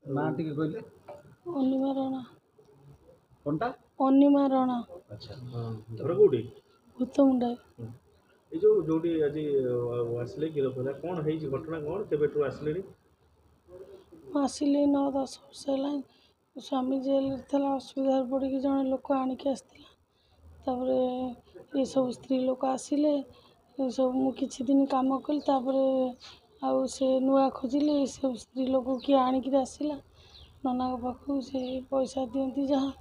ना टिके कहले अनिमा राणा कोनटा अनिमा राणा अच्छा घर कोठी भूतमुंडा ये जो जोटी आज आसले गिरफ होला कौन है घटना कौन केबेठू आसले आसिले 9-10 वर्ष है स्वामी जेल थला असुविधा पड़ जड़े लोक आणिक आसला ये सब स्त्री लोक आसिले सब मु किछि दिन काम कली आउ से नुआ खोजिले सब स्त्री लोक किए आणिक आसला नना पाखु से पैसा दियंती जहाँ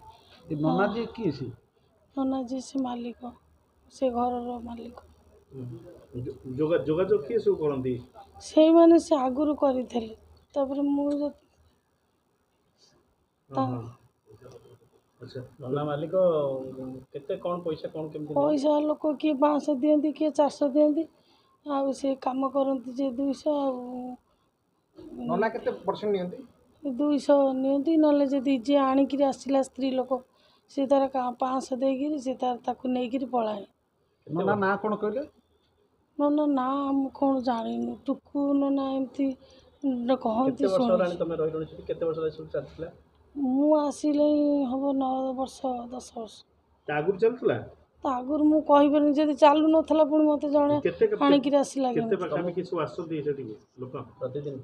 ये नना जी की सी नना जी से मालिक से घर मालिक जोगाजोग किए सब करती से माने से आगुरु करिथले तापर मु अच्छा नना मालिक केते कौन पैसा कौन केमती पैसा लोक किए 500 दियंती किए 400 दियंती आउ से काम करती जे 200 नना केते परसेंट नियंती 200 नियंती नले जदि जे आणिक आसला स्त्री लोक से तार 500 देगिरी से तार ताकू नेगिरी पळाए नना ना कोन कहले नना ना हम कौन जानिनु टुकु नना एमती कहती केते वर्ष रानी तमे रहि रहि केते वर्ष रहि सब चलतला मु आसिले हम 9 वर्ष 10 वर्ष आगुर चलतला आगुर मु कहिबेनी जदि चालू नथला पुणी मते जणे आणिक आसला केते पाखा कि सब आसो दी सेठी लोक प्रतिदिन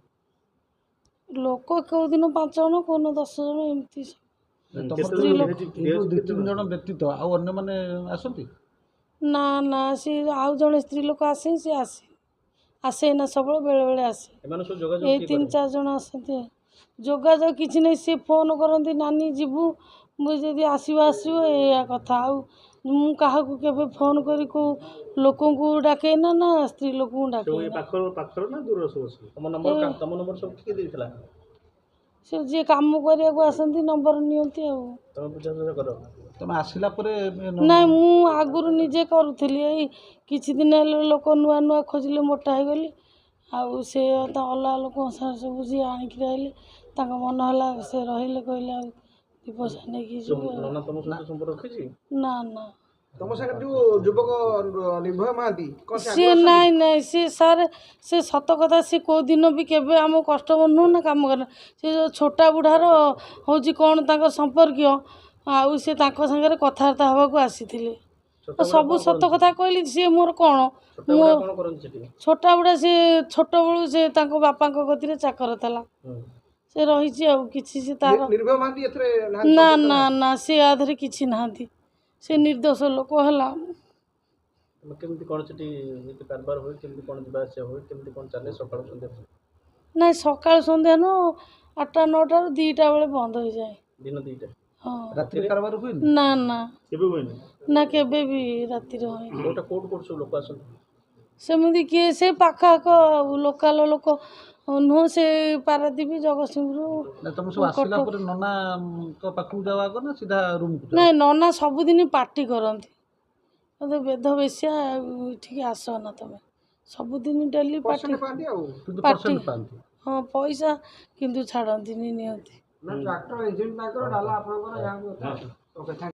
लोक को दिन 5 जन को 10 जन एमती स्त्री लोक 2-3 जन व्यतीत आ अन्य माने आसंती ना ना सी आउ जने स्त्री लोक आसे सी आसे ना सब बेले बेले आसे ये 3-4 जन आसते जोगाजोग किसी नहीं सी फोन करती नानी जीवु मुझे आसो या कथा मु क्या फोन करी को लोक डाके ना ना स्त्री लोक डाके से जी कम करने आसती नंबर नियंती तुम आसिला परे ना मु आगुरु निजे करूली किछि दिन लोक नुआ नुआ खोजिले मोटा हो गली आउ से अल्लाह लोक सब जी आणिक आइले मन है से रहिले कहले दी पैसा नहीं ना ना तुम संगे जो युवक निर्भय महांती सी नाई नाई सी सर से सत कथा सी को दिन भी केबे आम कस्टमर नु ना काम करना से जो छोटा बुढ़ार हूँ कौन तांकर संपर्कीय आउ से तांको संगे कथबार्ता हवा को आसीथिले सबू सत कथा कहली सी मोर कौन छोटा बुढ़ा सी छोट बड़ू से तांको बापा गति चाकर थला से रही किसी से तार निर्भय महांती एथरे ना ना ना से आधरे किछि नांती से निर्दोष लोक है ना सका सन्ध्या न 8-9 2टा बेले बंद हो जाए दिन 2टा हाँ रात्रि कारबार हुई ना ना केबे होइनी ना केबे भी राति रहे कोटा कोट सब लोक आसन सेमती किए से पाखाक लोकाल लोक नुह से पारादीप जगतसिंहपुर तुम सब आसिला पर नना को पाखु जावा को ना सीधा रूम को ना नना सबुदिन पार्टी करती मत बेद बेसिया ठीक आस ना तुम सबुदिन डेली पार्टी हाँ पैसा किंतु छाड़ती नियंती